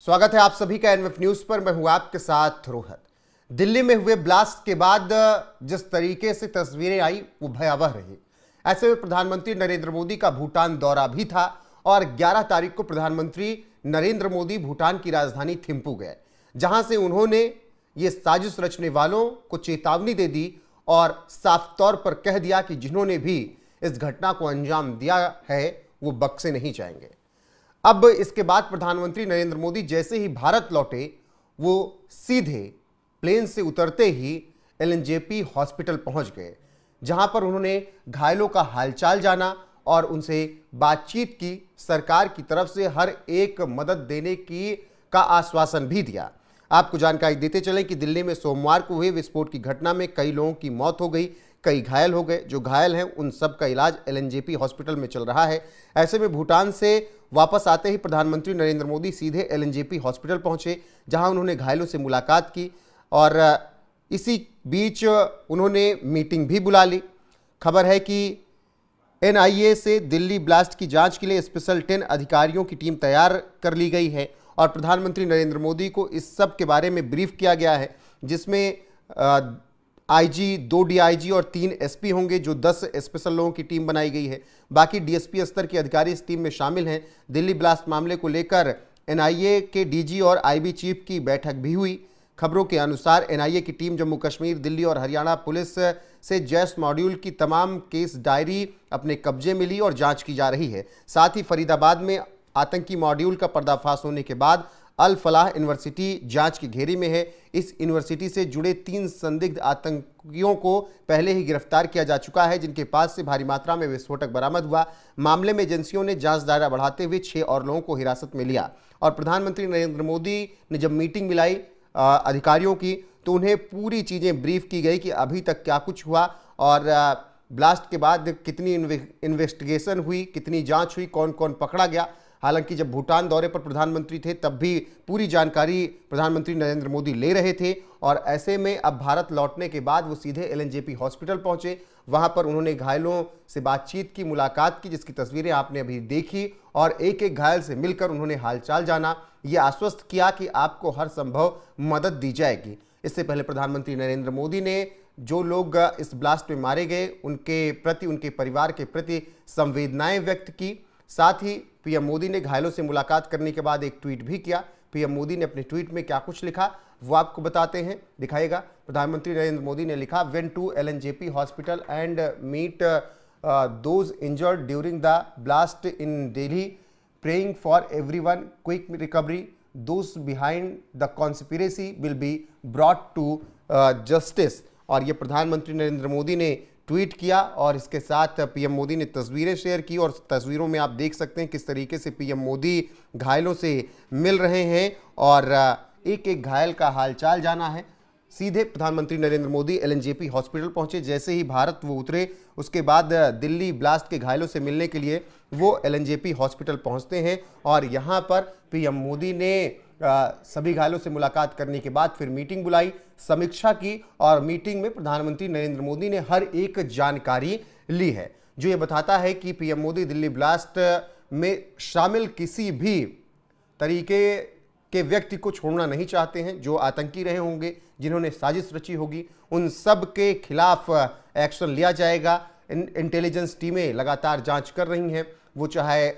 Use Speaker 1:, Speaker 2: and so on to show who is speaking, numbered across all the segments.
Speaker 1: स्वागत है आप सभी का एनएफ न्यूज पर। मैं हूं आपके साथ रोहित। दिल्ली में हुए ब्लास्ट के बाद जिस तरीके से तस्वीरें आई वो भयावह रही। ऐसे में प्रधानमंत्री नरेंद्र मोदी का भूटान दौरा भी था और 11 तारीख को प्रधानमंत्री नरेंद्र मोदी भूटान की राजधानी थिम्पू गए, जहां से उन्होंने ये साजिश रचने वालों को चेतावनी दे दी और साफ तौर पर कह दिया कि जिन्होंने भी इस घटना को अंजाम दिया है वो बख्शे नहीं जाएंगे। अब इसके बाद प्रधानमंत्री नरेंद्र मोदी जैसे ही भारत लौटे, वो सीधे प्लेन से उतरते ही एलएनजेपी हॉस्पिटल पहुंच गए, जहां पर उन्होंने घायलों का हालचाल जाना और उनसे बातचीत की। सरकार की तरफ से हर एक मदद देने का आश्वासन भी दिया। आपको जानकारी देते चलें कि दिल्ली में सोमवार को हुए विस्फोट की घटना में कई लोगों की मौत हो गई, कई घायल हो गए। जो घायल हैं उन सब का इलाज एलएनजेपी हॉस्पिटल में चल रहा है। ऐसे में भूटान से वापस आते ही प्रधानमंत्री नरेंद्र मोदी सीधे एलएनजेपी हॉस्पिटल पहुंचे, जहां उन्होंने घायलों से मुलाकात की और इसी बीच उन्होंने मीटिंग भी बुला ली। खबर है कि एनआईए से दिल्ली ब्लास्ट की जांच के लिए स्पेशल 10 अधिकारियों की टीम तैयार कर ली गई है और प्रधानमंत्री नरेंद्र मोदी को इस सब के बारे में ब्रीफ किया गया है, जिसमें आईजी, 2 डीआईजी और 3 एसपी होंगे, जो 10 स्पेशल लोगों की टीम बनाई गई है। बाकी डीएसपी स्तर के अधिकारी इस टीम में शामिल हैं। दिल्ली ब्लास्ट मामले को लेकर एनआईए के डीजी और आईबी चीफ की बैठक भी हुई। खबरों के अनुसार एनआईए की टीम जम्मू कश्मीर, दिल्ली और हरियाणा पुलिस से जैश मॉड्यूल की तमाम केस डायरी अपने कब्जे में ली और जांच की जा रही है। साथ ही फरीदाबाद में आतंकी मॉड्यूल का पर्दाफाश होने के बाद अल फलाह यूनिवर्सिटी जांच की घेरी में है। इस यूनिवर्सिटी से जुड़े 3 संदिग्ध आतंकियों को पहले ही गिरफ्तार किया जा चुका है, जिनके पास से भारी मात्रा में विस्फोटक बरामद हुआ। मामले में एजेंसियों ने जांच दायरा बढ़ाते हुए 6 और लोगों को हिरासत में लिया और प्रधानमंत्री नरेंद्र मोदी ने जब मीटिंग मिलाई अधिकारियों की, तो उन्हें पूरी चीज़ें ब्रीफ की गई कि अभी तक क्या कुछ हुआ और ब्लास्ट के बाद कितनी इन्वेस्टिगेशन हुई, कितनी जाँच हुई, कौन कौन पकड़ा गया। हालांकि जब भूटान दौरे पर प्रधानमंत्री थे तब भी पूरी जानकारी प्रधानमंत्री नरेंद्र मोदी ले रहे थे और ऐसे में अब भारत लौटने के बाद वो सीधे एलएनजेपी हॉस्पिटल पहुंचे। वहां पर उन्होंने घायलों से बातचीत की, मुलाकात की, जिसकी तस्वीरें आपने अभी देखी और एक एक घायल से मिलकर उन्होंने हालचाल जाना। ये आश्वस्त किया कि आपको हर संभव मदद दी जाएगी। इससे पहले प्रधानमंत्री नरेंद्र मोदी ने जो लोग इस ब्लास्ट में मारे गए उनके प्रति, उनके परिवार के प्रति संवेदनाएं व्यक्त की। साथ ही पीएम मोदी ने घायलों से मुलाकात करने के बाद एक ट्वीट भी किया। पीएम मोदी ने अपने ट्वीट में क्या कुछ लिखा वो आपको बताते हैं, दिखाएगा। प्रधानमंत्री नरेंद्र मोदी ने लिखा, went to LNJP hospital and meet those injured during the blast in Delhi, praying for everyone quick recovery, those behind the conspiracy will be brought to justice. और ये प्रधानमंत्री नरेंद्र मोदी ने ट्वीट किया और इसके साथ पीएम मोदी ने तस्वीरें शेयर की और तस्वीरों में आप देख सकते हैं किस तरीके से पीएम मोदी घायलों से मिल रहे हैं और एक एक घायल का हालचाल जाना है। सीधे प्रधानमंत्री नरेंद्र मोदी एलएनजेपी हॉस्पिटल पहुंचे। जैसे ही भारत वो उतरे, उसके बाद दिल्ली ब्लास्ट के घायलों से मिलने के लिए वो एलएनजेपी हॉस्पिटल पहुंचते हैं और यहाँ पर पीएम मोदी ने सभी घायलों से मुलाकात करने के बाद फिर मीटिंग बुलाई, समीक्षा की और मीटिंग में प्रधानमंत्री नरेंद्र मोदी ने हर एक जानकारी ली है, जो ये बताता है कि पीएम मोदी दिल्ली ब्लास्ट में शामिल किसी भी तरीके के व्यक्ति को छोड़ना नहीं चाहते हैं। जो आतंकी रहे होंगे, जिन्होंने साजिश रची होगी, उन सब के खिलाफ एक्शन लिया जाएगा। इंटेलिजेंस टीमें लगातार जांच कर रही हैं, वो चाहे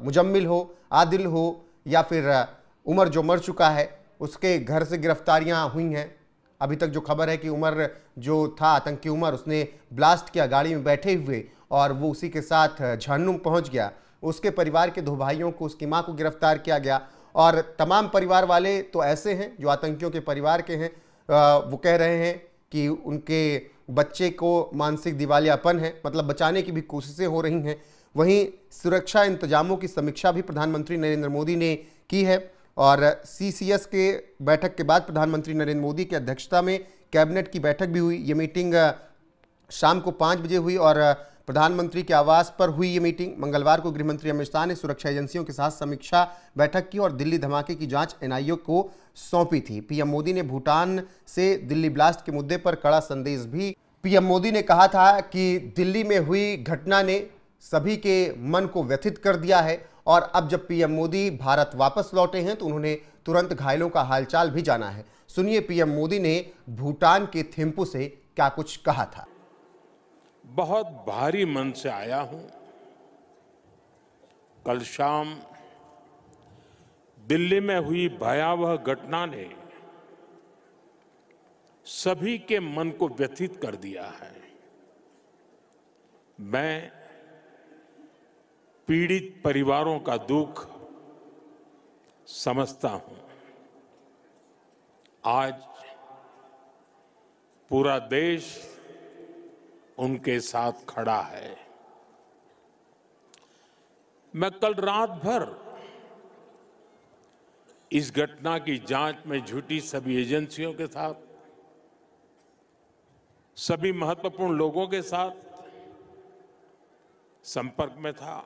Speaker 1: मुजम्मिल हो, आदिल हो या फिर उमर जो मर चुका है उसके घर से गिरफ्तारियां हुई हैं। अभी तक जो खबर है कि उमर जो था, आतंकी उमर, उसने ब्लास्ट किया गाड़ी में बैठे हुए और वो उसी के साथ झन्नुम पहुंच गया। उसके परिवार के 2 भाइयों को, उसकी मां को गिरफ्तार किया गया और तमाम परिवार वाले तो ऐसे हैं जो आतंकियों के परिवार के हैं, वो कह रहे हैं कि उनके बच्चे को मानसिक दिवालियापन है, मतलब बचाने की भी कोशिशें हो रही हैं। वहीं सुरक्षा इंतजामों की समीक्षा भी प्रधानमंत्री नरेंद्र मोदी ने की है और सीसीएस के बैठक के बाद प्रधानमंत्री नरेंद्र मोदी की अध्यक्षता में कैबिनेट की बैठक भी हुई। ये मीटिंग शाम को 5 बजे हुई और प्रधानमंत्री के आवास पर हुई ये मीटिंग। मंगलवार को गृहमंत्री अमित शाह ने सुरक्षा एजेंसियों के साथ समीक्षा बैठक की और दिल्ली धमाके की जांच एनआईए को सौंपी थी। पीएम मोदी ने भूटान से दिल्ली ब्लास्ट के मुद्दे पर कड़ा संदेश भी। पीएम मोदी ने कहा था कि दिल्ली में हुई घटना ने सभी के मन को व्यथित कर दिया है और अब जब पीएम मोदी भारत वापस लौटे हैं तो उन्होंने तुरंत घायलों का हालचाल भी जाना है। सुनिए पीएम मोदी ने भूटान के थिम्पू से क्या कुछ कहा था।
Speaker 2: बहुत भारी मन से आया हूं। कल शाम दिल्ली में हुई भयावह घटना ने सभी के मन को व्यथित कर दिया है। मैं पीड़ित परिवारों का दुख समझता हूं। आज पूरा देश उनके साथ खड़ा है। मैं कल रात भर इस घटना की जांच में जुटी सभी एजेंसियों के साथ, सभी महत्वपूर्ण लोगों के साथ संपर्क में था,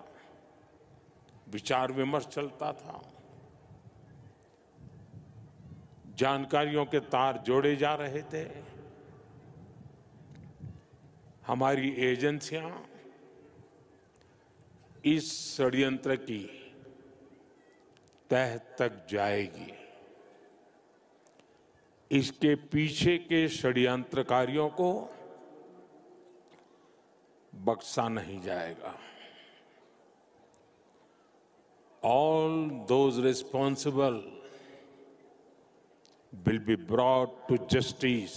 Speaker 2: विचार विमर्श चलता था, जानकारियों के तार जोड़े जा रहे थे। हमारी एजेंसियां इस षड्यंत्र की तह तक जाएगी। इसके पीछे के षड्यंत्रकारियों को बख्शा नहीं जाएगा। All those responsible will be brought to justice.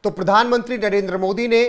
Speaker 1: तो प्रधानमंत्री नरेंद्र मोदी ने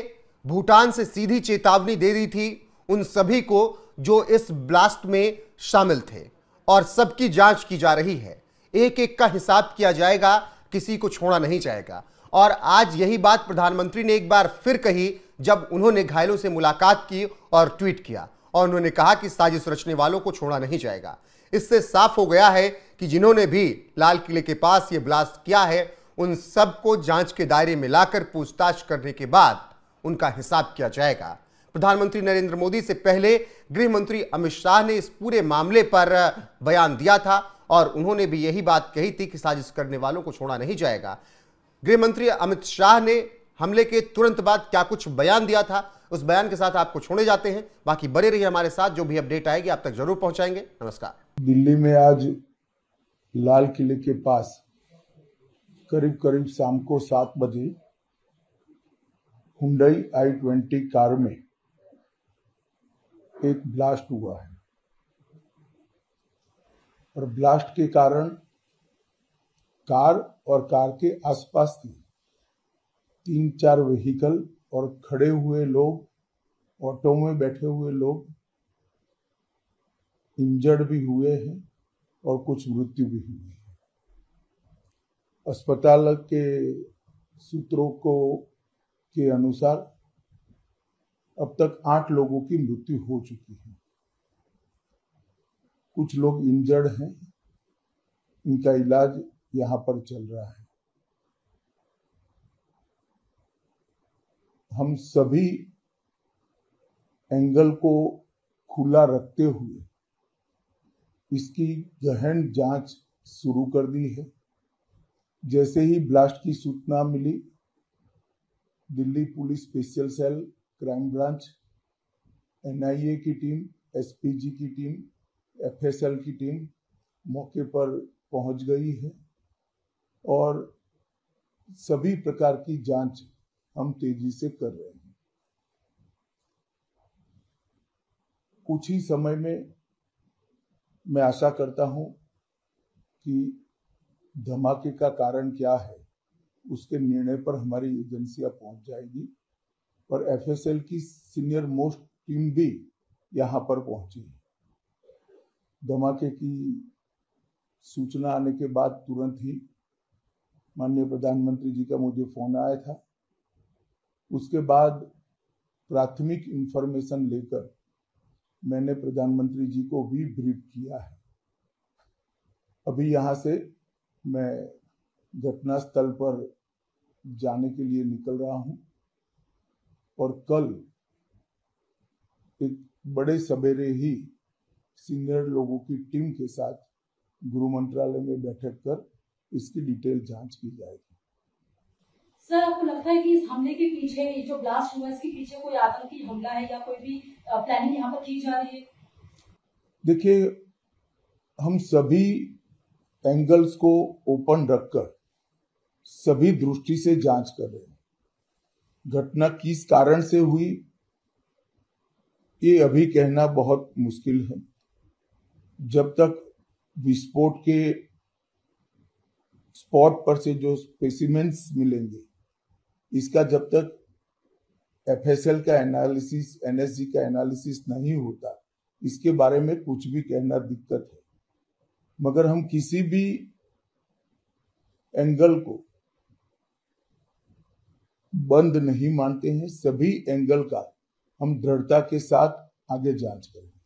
Speaker 1: भूटान से सीधी चेतावनी दे दी थी उन सभी को जो इस ब्लास्ट में शामिल थे, और सबकी जांच की जा रही है। एक एक का हिसाब किया जाएगा, किसी को छोड़ा नहीं जाएगा। और आज यही बात प्रधानमंत्री ने एक बार फिर कही जब उन्होंने घायलों से मुलाकात की और ट्वीट किया, और उन्होंने कहा कि साजिश रचने वालों को छोड़ा नहीं जाएगा। इससे साफ हो गया है कि जिन्होंने भी लाल किले के पास ये ब्लास्ट किया है उन सबको जांच के दायरे में लाकर पूछताछ करने के बाद उनका हिसाब किया जाएगा। प्रधानमंत्री नरेंद्र मोदी से पहले गृह मंत्री अमित शाह ने इस पूरे मामले पर बयान दिया था और उन्होंने भी यही बात कही थी कि साजिश करने वालों को छोड़ा नहीं जाएगा। गृह मंत्री अमित शाह ने हमले के तुरंत बाद क्या कुछ बयान दिया था, उस बयान के साथ आपको छोड़े जाते हैं। बाकी बने रहिए हमारे साथ, जो भी अपडेट आएगी आप तक जरूर पहुंचाएंगे। नमस्कार।
Speaker 3: दिल्ली में आज लाल किले के पास करीब करीब शाम को 7 बजे हुंडई i20 कार में एक ब्लास्ट हुआ है, और ब्लास्ट के कारण कार और कार के आसपास की 3-4 व्हीकल और खड़े हुए लोग, ऑटो में बैठे हुए लोग इंजर्ड भी हुए हैं और कुछ मृत्यु भी हुई है। अस्पताल के सूत्रों के अनुसार अब तक 8 लोगों की मृत्यु हो चुकी है। कुछ लोग इंजर्ड हैं, इनका इलाज यहां पर चल रहा है। हम सभी एंगल को खुला रखते हुए इसकी गहन जांच शुरू कर दी है। जैसे ही ब्लास्ट की सूचना मिली, Delhi police special cell, crime branch, NIA की टीम, एसपीजी की टीम, एफएसएल की टीम मौके पर पहुंच गई है और सभी प्रकार की जांच हम तेजी से कर रहे हैं। कुछ ही समय में मैं आशा करता हूं कि धमाके का कारण क्या है उसके निर्णय पर हमारी एजेंसियां पहुंच जाएगी, और एफएसएल की सीनियर मोस्ट टीम भी यहां पर पहुंची है। धमाके की सूचना आने के बाद तुरंत ही माननीय प्रधानमंत्री जी का मुझे फोन आया था। उसके बाद प्राथमिक इंफॉर्मेशन लेकर मैंने प्रधानमंत्री जी को भी ब्रीफ किया है। अभी यहां से मैं घटनास्थल पर जाने के लिए निकल रहा हूं, और कल एक बड़े सवेरे ही सीनियर लोगों की टीम के साथ गृह मंत्रालय में बैठक कर इसकी डिटेल जांच की जाएगी।
Speaker 4: सर, आपको लगता है कि इस हमले के पीछे, जो ब्लास्ट हुआ, इसके पीछे कोई आतंकी हमला है या कोई भी प्लानिंग यहाँ पर की जा रही है?
Speaker 3: देखिए, हम सभी एंगल्स को ओपन रखकर सभी दृष्टि से जांच कर रहे हैं। घटना किस कारण से हुई ये अभी कहना बहुत मुश्किल है। जब तक विस्फोट के स्पॉट पर से जो स्पेसिमेंस मिलेंगे, इसका जब तक एफएसएल का एनालिसिस, एनएसजी का एनालिसिस नहीं होता, इसके बारे में कुछ भी कहना दिक्कत है। मगर हम किसी भी एंगल को बंद नहीं मानते हैं। सभी एंगल का हम दृढ़ता के साथ आगे जांच करेंगे।